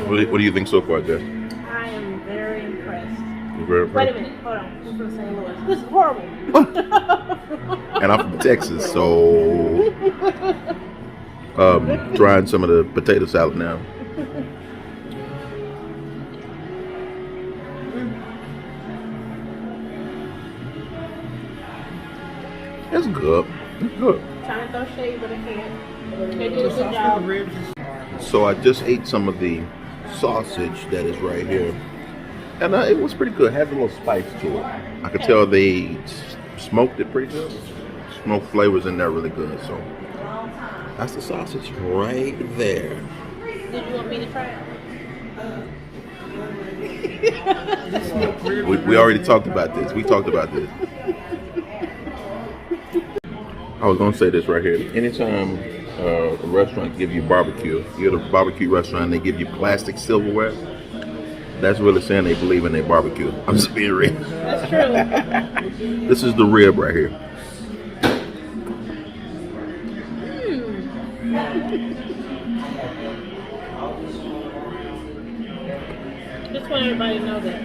What do you think so far, Jess? I am very impressed. You're very impressed? Wait a minute, hold on. I'm from St. Louis. This is horrible. And I'm from Texas, so trying some of the potato salad now. It's good. It's good. Trying to throw shade, but I can't. They did a good job. So I just ate some of the sausage that is right here, and it was pretty good. It has a little spice to it. I could tell they smoked it pretty good. Smoke flavors in there really good. So that's the sausage right there. Did you want me to try it? We already talked about this. We talked about this. I was gonna say this right here. Anytime a restaurant give you barbecue, you're at a barbecue restaurant and they give you plastic silverware, that's really saying they believe in their barbecue. I'm just being real. That's true. This is the rib right here. Just want everybody to know that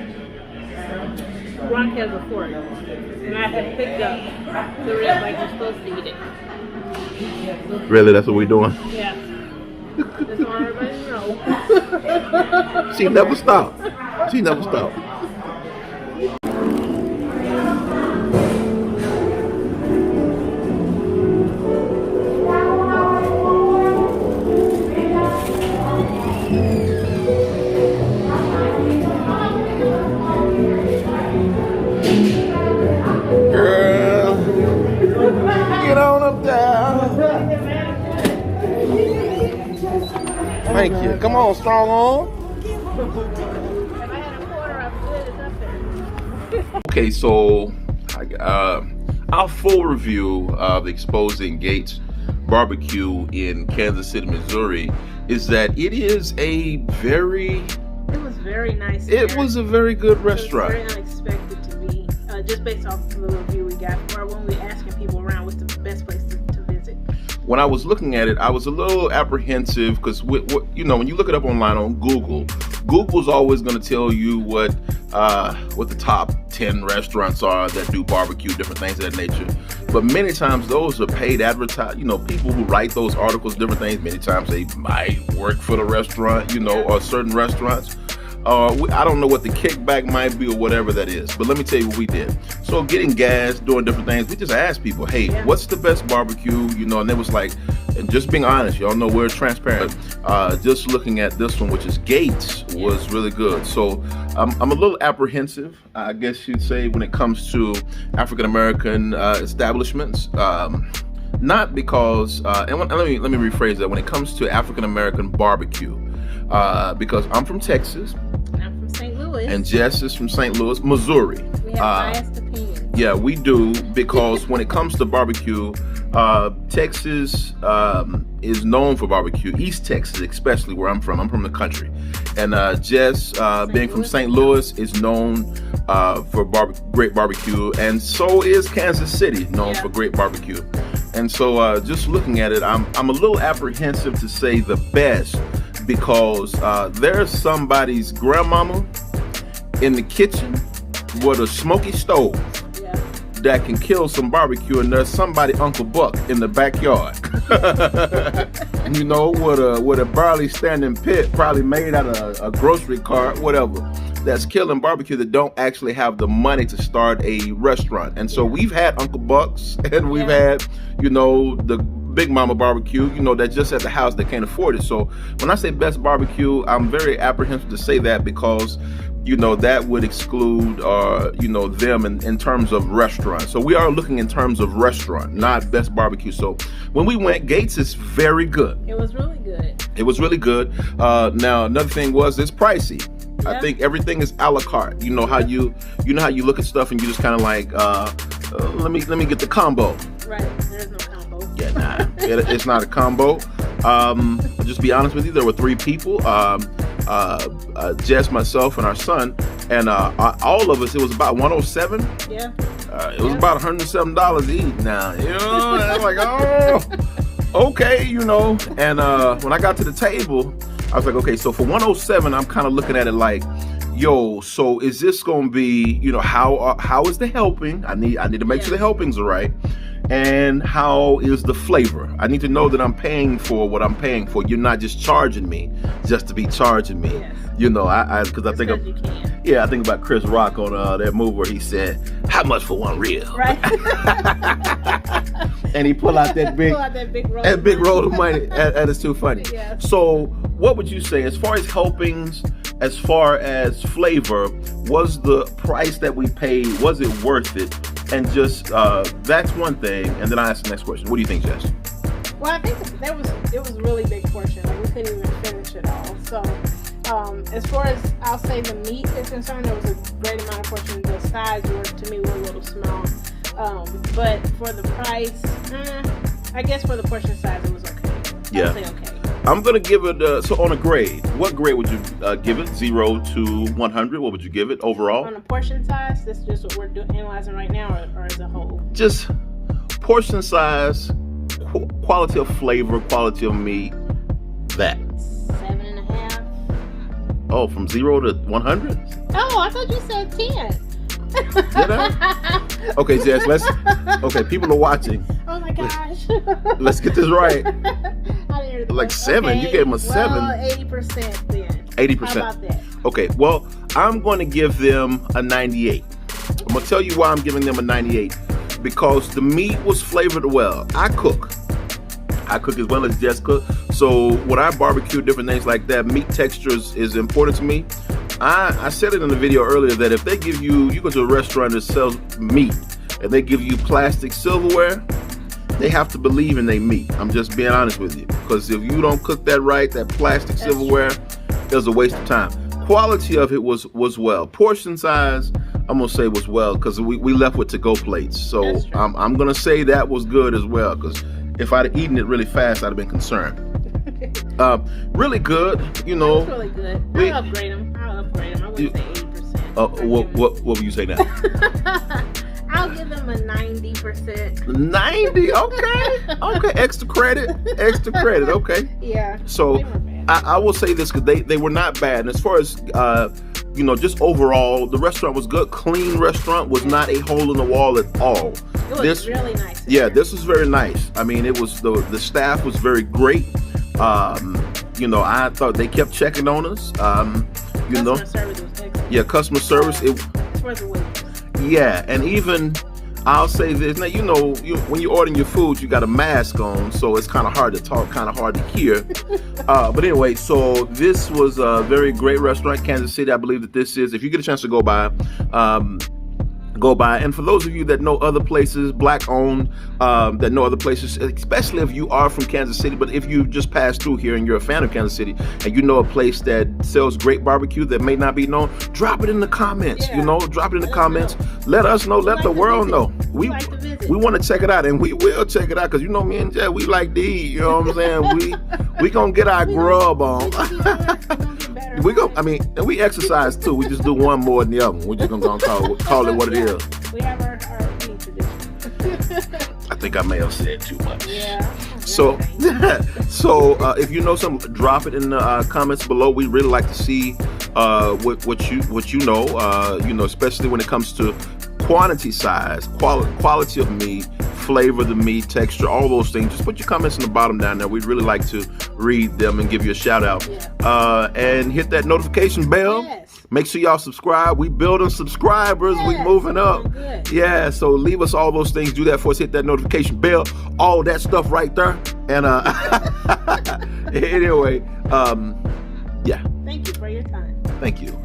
Gronk has a fork, and I have picked up the rib like you're supposed to eat it. Really, that's what we're doing? Yeah. Just want everybody to know. She never stopped. She never stopped. Thank you. Come on, strong arm. If I had a quarter, I would put it up there. Okay, so our full review of Exposing Gates Barbecue in Kansas City, Missouri, is that it is a very... It was very nice. It was a very good restaurant. It was very unexpected to be, just based off the review we got, or when we were asking people around what's the best place to visit. When I was looking at it, I was a little apprehensive because, you know, when you look it up online on Google, Google's always going to tell you what the top 10 restaurants are that do barbecue, different things of that nature. But many times those are paid advertise. You know, people who write those articles, different things. Many times they might work for the restaurant, you know, or certain restaurants. I don't know what the kickback might be or whatever that is, but let me tell you what we did. So getting gas, doing different things, we just asked people, hey, what's the best barbecue? You know, and it was like, and just being honest, y'all know we're transparent. Just looking at this one, which is Gates, was really good. So I'm a little apprehensive, I guess you'd say, when it comes to African-American establishments. Not because, and let me rephrase that. When it comes to African-American barbecue, because I'm from Texas. And I'm from St. Louis. And Jess is from St. Louis, Missouri. We have biased opinions. Yeah, we do, because when it comes to barbecue, Texas is known for barbecue. East Texas, especially where I'm from the country. And Jess, being from St. Louis, is known for great barbecue. And so is Kansas City, known for great barbecue. And so just looking at it, I'm a little apprehensive to say the best, because there's somebody's grandmama in the kitchen with a smoky stove that can kill some barbecue, and there's somebody, Uncle Buck, in the backyard. You know, with a barley standing pit, probably made out of a grocery cart, whatever, that's killing barbecue, that don't actually have the money to start a restaurant. And so we've had Uncle Bucks, and we've had, you know, the Big Mama barbecue, you know, that just at the house that can't afford it. So when I say best barbecue, I'm very apprehensive to say that, because, you know, that would exclude, you know, them in terms of restaurant. So we are looking in terms of restaurant, not best barbecue. So when we went, Gates is very good. It was really good. It was really good. Now, another thing was, it's pricey. Yeah. I think everything is a la carte. You know how you look at stuff and you just kind of like, let me get the combo. Right. There's no combo. Yeah, nah, it's not a combo. I'll just be honest with you. There were 3 people. Jess, myself, and our son, and all of us. It was about 107. Yeah. It was about $107 each. Now, you know, it's like, oh. okay, you know. And when I got to the table, I was like, okay, so for 107, I'm kind of looking at it like, yo, so is this gonna be, you know, how is the helping? I need to make sure the helpings are right. And how is the flavor? I need to know that I'm paying for what I'm paying for. You're not just charging me just to be charging me. Yes. You know, because I think of, I think about Chris Rock on that movie where he said, "How much for one reel?" Right. And he pull out that big roll of money. That is too funny. Yeah. So, what would you say as far as helpings, as far as flavor? Was the price that we paid, was it worth it? And just that's one thing. And then I ask the next question. What do you think, Jess? Well, I think it was a really big portion. Like we couldn't even finish it all. So, as far as I'll say the meat is concerned, there was a great amount of portion. The size to me were a little small. But for the price, I guess for the portion size, it was okay. Yeah. I'd say okay. I'm gonna give it. So on a grade, what grade would you give it? 0 to 100. What would you give it overall? On a portion size, this is just what we're analyzing right now, or as a whole. Just portion size, quality of flavor, quality of meat. That. 7.5. Oh, from 0 to 100. Oh, I thought you said 10. Did I? Okay, Jess. Okay, people are watching. Oh my gosh. Let's get this right. Like 7. Okay, You gave him a 7. Well, 80% then. 80%. How about that? Okay, well, I'm going to give them a 98. I'm going to tell you why I'm giving them a 98. Because the meat was flavored well. I cook as well as Jess cook. So when I barbecue, different things like that, meat textures is important to me. I said it in the video earlier that if they give you go to a restaurant that sells meat and they give you plastic silverware, they have to believe in their meat. I'm just being honest with you. Because if you don't cook that right, that plastic silverware, is a waste of time. Quality of it was well. Portion size, I'm gonna say was well because we left with to-go plates. So I'm gonna say that was good as well because if I'd have eaten it really fast, I'd have been concerned. Really good, you know. It was really good. I'll upgrade them. I wouldn't say 80%. What would you say now? I'll give them a 90%. 90? Okay. Extra credit. Okay. Yeah. So I will say this because they were not bad. And as far as just overall, the restaurant was good. Clean restaurant, was not a hole in the wall at all. It was really nice. Yeah, this was very nice. I mean, it was the staff was very great. I thought they kept checking on us. Customer service was excellent. Yeah, customer service. It's worth the wait. Yeah, and even I'll say this. Now, when you're ordering your food, you got a mask on, so it's kind of hard to talk, kind of hard to hear. But anyway, so this was a very great restaurant, Kansas City. I believe that this is, if you get a chance to go by. And for those of you that know other places, black-owned, that know other places, especially if you are from Kansas City, but if you just passed through here and you're a fan of Kansas City, and you know a place that sells great barbecue that may not be known, drop it in the comments. Drop it in the comments. Let us know. Let the world know. We want to check it out, and we will check it out because me and Jess, we like to eat. You know what I'm saying? We gonna get our grub on. And we exercise too. We just do one more than the other. We're just gonna call it what it is. We have our eating tradition. I think I may have said too much. Yeah. So if you know something, drop it in the comments below. We really like to see what you know. Especially when it comes to quantity, size, quality of meat, flavor, the meat, texture, all those things. Just put your comments in the bottom down there. We'd really like to read them and give you a shout out. Yeah. And hit that notification bell. Yes. Make sure y'all subscribe. We building subscribers. Yes, we moving up. good. Yeah, so leave us all those things. Do that for us. Hit that notification bell. All that stuff right there. And anyway, yeah. Thank you for your time. Thank you.